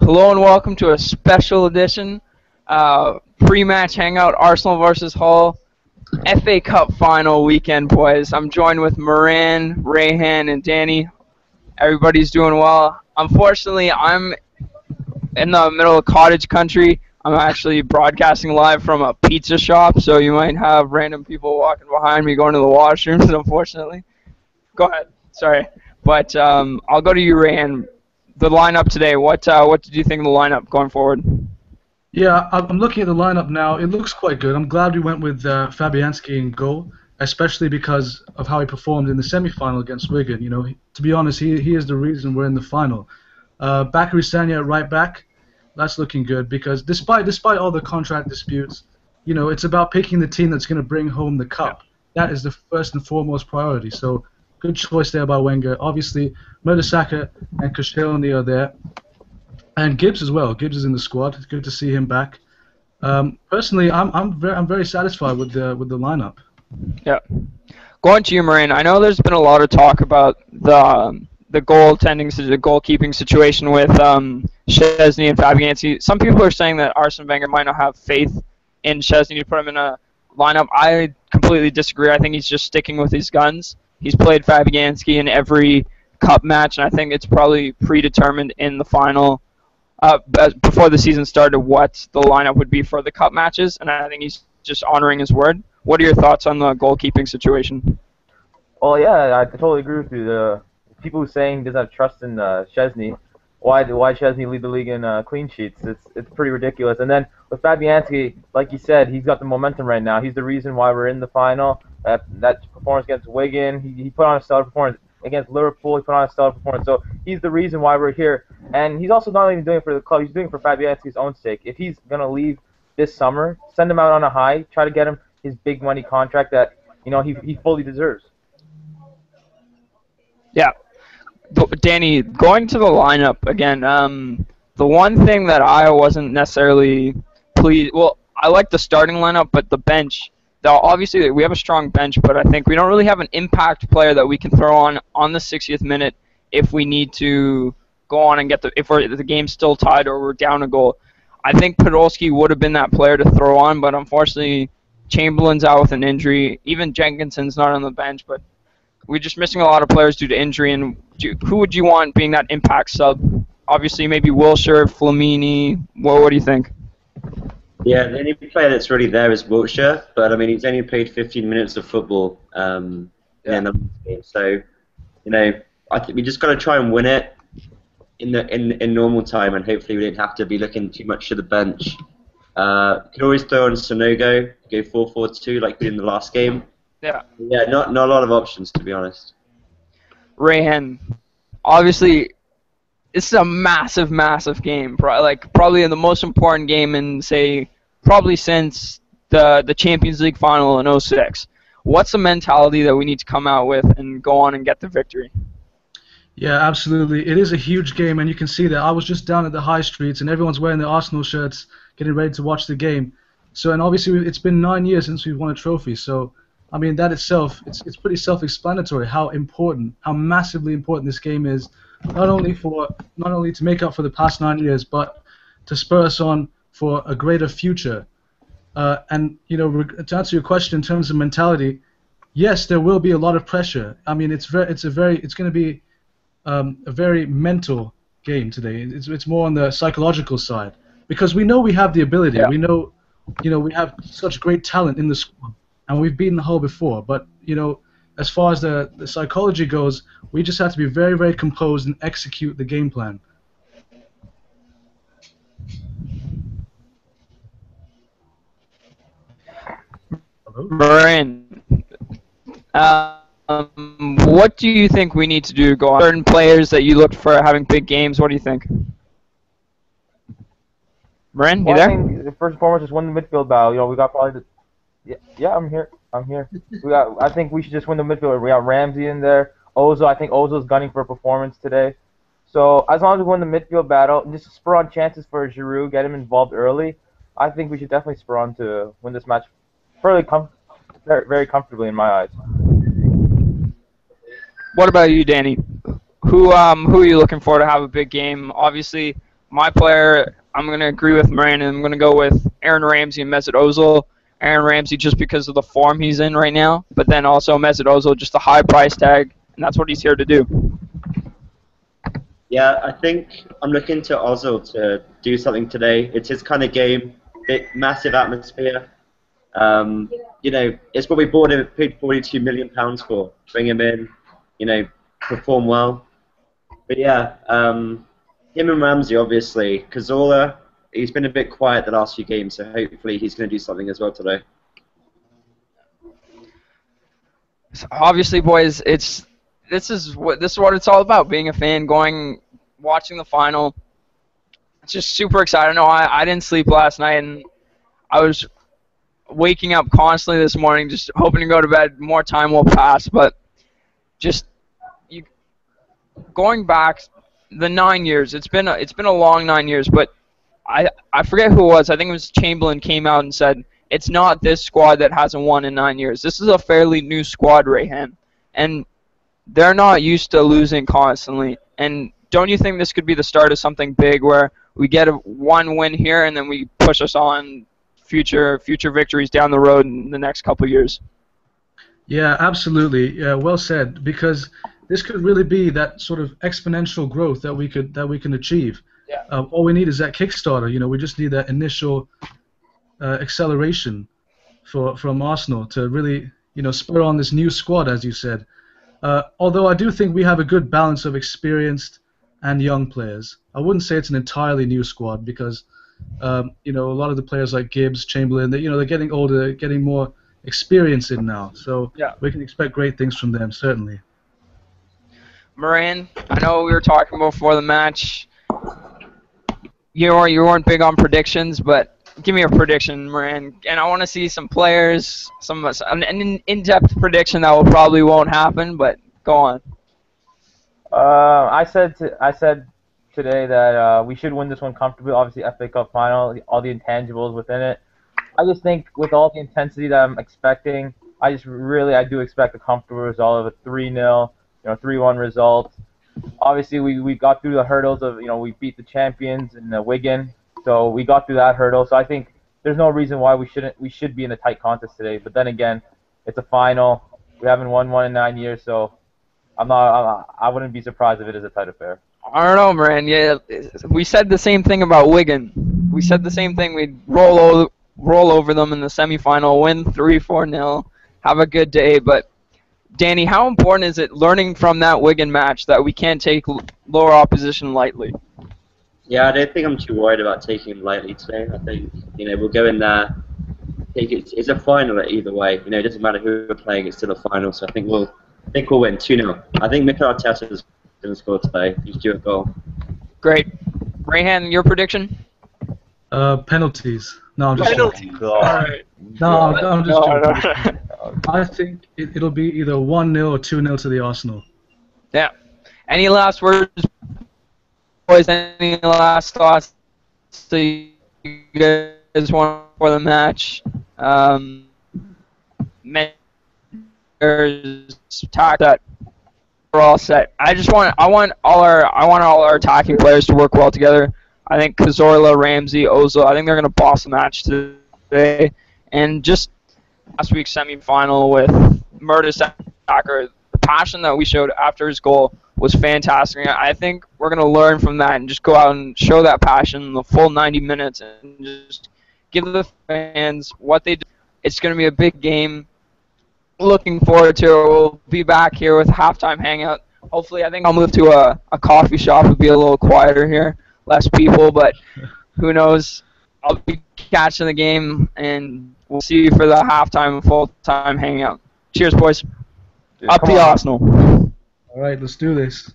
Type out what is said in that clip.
Hello and welcome to a special edition pre-match hangout Arsenal versus Hull FA Cup final weekend, boys. I'm joined with Moran, Rayhan, and Danny. Everybody's doing well. Unfortunately, I'm in the middle of cottage country. I'm actually broadcasting live from a pizza shop, so you might have random people walking behind me going to the washrooms, unfortunately. Go ahead. Sorry. But I'll go to you, Rayhan. The lineup today, what did you think of the lineup going forward? Yeah, I'm looking at the lineup now. It looks quite good. I'm glad we went with Fabianski in goal, especially because of how he performed in the semi-final against Wigan. You know, to be honest, he is the reason we're in the final. Bakary Sagna at right back, that's looking good because despite all the contract disputes, you know, it's about picking the team that's going to bring home the cup. That is the first and foremost priority. So good choice there by Wenger. Obviously, Mertesacker and Koscielny are there. And Gibbs as well. Gibbs is in the squad. It's good to see him back. Personally, I'm very satisfied with the lineup. Yeah. Going to you, Moran. I know there's been a lot of talk about the goalkeeping situation with Szczesny and Fabianski. Some people are saying that Arsene Wenger might not have faith in Szczesny to put him in a lineup. I completely disagree. I think he's just sticking with his guns. He's played Fabianski in every cup match, and I think it's probably predetermined in the final. Before the season started, what the lineup would be for the cup matches, and I think he's just honoring his word. What are your thoughts on the goalkeeping situation? Well, yeah, I totally agree with you. The people who saying he doesn't have trust in Szczesny, why Szczesny lead the league in clean sheets? It's pretty ridiculous. And then with Fabianski, like you said, he's got the momentum right now. He's the reason why we're in the final. That performance against Wigan, he put on a stellar performance. Against Liverpool, he put on a stellar performance. So he's the reason why we're here. And he's also not only doing it for the club, he's doing it for Fabianski's own sake. If he's going to leave this summer, send him out on a high, try to get him his big money contract that, you know, he fully deserves. Yeah. Danny, going to the lineup again, the one thing that I wasn't necessarily pleased, well, I like the starting lineup, but the bench, obviously we have a strong bench, but I think we don't really have an impact player that we can throw on the 60th minute if we need to go on and if the game's still tied or we're down a goal. I think Podolski would have been that player to throw on, but unfortunately Chamberlain's out with an injury. Even Jenkinson's not on the bench, but we're just missing a lot of players due to injury. And who would you want being that impact sub? Obviously maybe Wilshere, Flamini. What do you think? Yeah, the only player that's really there is Wiltshire, but I mean he's only played 15 minutes of football in the game, so you know I think we just got to try and win it in normal time, and hopefully we don't have to be looking too much to the bench. Could always throw on Sonogo, go 4-4-2 like we did in the last game. Yeah. Yeah, not a lot of options to be honest. Rayhan, obviously. This is a massive, massive game. Probably the most important game in, say, probably since the Champions League final in 2006. What's the mentality that we need to come out with and go on and get the victory? Yeah, absolutely. It is a huge game, and you can see that. I was just down at the high streets, and everyone's wearing their Arsenal shirts, getting ready to watch the game. So, and obviously, it's been 9 years since we've won a trophy. So, I mean, that itself, it's pretty self-explanatory how massively important this game is. Not only to make up for the past 9 years, but to spur us on for a greater future. And you know, to answer your question in terms of mentality, yes, there will be a lot of pressure. I mean, it's going to be a very mental game today. It's more on the psychological side because we know we have the ability. Yeah. We know, you know, we have such great talent in the squad, and we've beaten Hull before. But you know, as far as the psychology goes, we just have to be very, very composed and execute the game plan. Brian, what do you think we need to do to go on? Certain players that you looked for having big games, what do you think? Brian, you there? I think first and foremost, just win the midfield battle. You know, we got probably yeah, I'm here. I think we should just win the midfield. We got Ramsey in there. Ozil, I think Ozil's gunning for a performance today. So as long as we win the midfield battle, and just spur on chances for Giroud, get him involved early, I think we should definitely spur on to win this match very comfortably in my eyes. What about you, Danny? Who are you looking for to have a big game? Obviously, my player, I'm going to agree with Moran, and I'm going to go with Aaron Ramsey and Mesut Ozil. Aaron Ramsey just because of the form he's in right now, but then also Mesut Ozil, just a high price tag, and that's what he's here to do. Yeah, I think I'm looking to Ozil to do something today. It's his kind of game, massive atmosphere. You know, it's what we bought him, paid £42 million for. Bring him in, you know, perform well. But yeah, him and Ramsey, obviously. Cazorla, he's been a bit quiet the last few games, so hopefully he's going to do something as well today. So obviously, boys, this is what it's all about. Being a fan, watching the final. It's just super exciting. No, I didn't sleep last night, and I was waking up constantly this morning, just hoping to go to bed. More time will pass, but just going back the 9 years. It's been a long 9 years, but I forget who it was. I think it was Chamberlain came out and said it's not this squad that hasn't won in 9 years. This is a fairly new squad, Rayhan, and they're not used to losing constantly. And don't you think this could be the start of something big where we get one win here and then we push us on future victories down the road in the next couple of years? Yeah, absolutely. Yeah, well said. Because this could really be that sort of exponential growth that we can achieve. Yeah. All we need is that Kickstarter. You know, we just need that initial acceleration from Arsenal to really, you know, spur on this new squad, as you said. Although I do think we have a good balance of experienced and young players. I wouldn't say it's an entirely new squad because, you know, a lot of the players like Gibbs, Chamberlain, they're getting older, getting more experience in now. So yeah, we can expect great things from them, certainly. Moran, I know we were talking before the match. You weren't big on predictions, but give me a prediction, Moran. And I want to see some players, an in-depth prediction that probably won't happen, but go on. I said today that we should win this one comfortably. Obviously, FA Cup final, all the intangibles within it. I just think with all the intensity that I'm expecting, I do expect a comfortable result of a 3-0, 3-1 result. Obviously, we got through the hurdles of, we beat the champions in Wigan, so we got through that hurdle. So I think there's no reason why we should be in a tight contest today. But then again, it's a final. We haven't won one in 9 years, so I wouldn't be surprised if it is a tight affair. I don't know, man. Yeah, we said the same thing about Wigan. We said the same thing. We'd roll over them in the semifinal, win 3-4-0, have a good day. But Danny, how important is it learning from that Wigan match that we can't take lower opposition lightly? Yeah, I don't think I'm too worried about taking them lightly today. I think we'll go in there. It's a final either way. It doesn't matter who we're playing. It's still a final. So I think we'll win 2-0. I think Mikel Arteta is going to score today. He's due a goal. Great. Rayhan, your prediction? Penalties. No, I'm just penalties. joking. All right. No, I'm just joking. I think it'll be either 1-0 or 2-0 to the Arsenal. Yeah. Any last words, boys? Any last thoughts that you guys want for the match? Talk that we're all set. I want all our attacking players to work well together. I think Cazorla, Ramsey, Ozil, I think they're going to boss the match today. And just last week's semi-final with Mertesacker, the passion that we showed after his goal was fantastic. I think we're going to learn from that and just go out and show that passion the full 90 minutes and just give the fans what they do. It's going to be a big game. Looking forward to it. We'll be back here with halftime hangout. Hopefully, I think I'll move to a coffee shop. It'll be a little quieter here, less people, but who knows? I'll be catching the game, and we'll see you for the halftime and full-time hangout. Cheers, boys. Up the Arsenal. All right, let's do this.